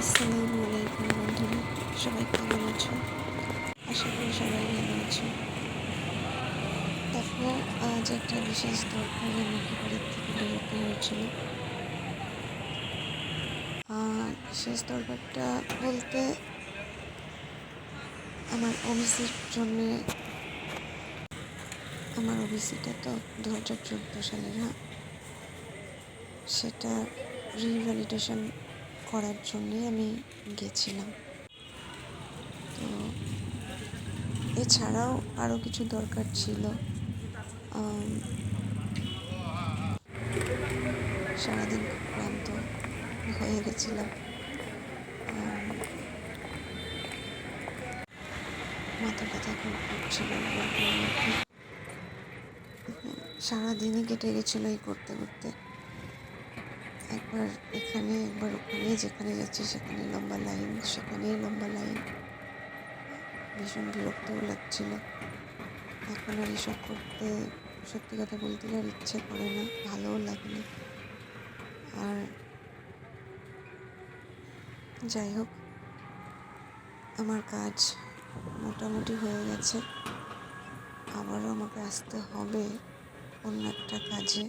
আসসালামু আলাইকুম বন্ধুরা, সবাই কেমন আছো? আশা করি সবাই ভালো আছো। দেখো, আজ একটা বিশেষ দরকারে আমাকে বাড়ির থেকে বেরোতে হয়েছিল। বিশেষ দরকারটা বলতে আমার ওবিসির জন্যে। আমার ওবিসিটা তো 2014 সালের, সেটা রিভ্যালিডেশন করার জন্যই আমি গেছিলাম। তো এছাড়াও আরও কিছু দরকার ছিল। সারাদিন খুব ক্লান্ত হয়ে গেছিলাম। মাথা ব্যথা খুব করছিল। সারাদিনই কেটে গেছিলো এই করতে করতে। একবার এখানে একবার ওখানে, যেখানে যাচ্ছি সেখানে লম্বা লাইন, সেখানেই লম্বা লাইন। ভীষণ বিরক্তও লাগছিল। এখন আর এসব করতে সত্যি কথা বলতে আর ইচ্ছে করে না, ভালোও লাগে না। আর যাই হোক, আমার কাজ মোটামুটি হয়ে গেছে। আবারও আমাকে আসতে হবে অন্য একটা কাজে।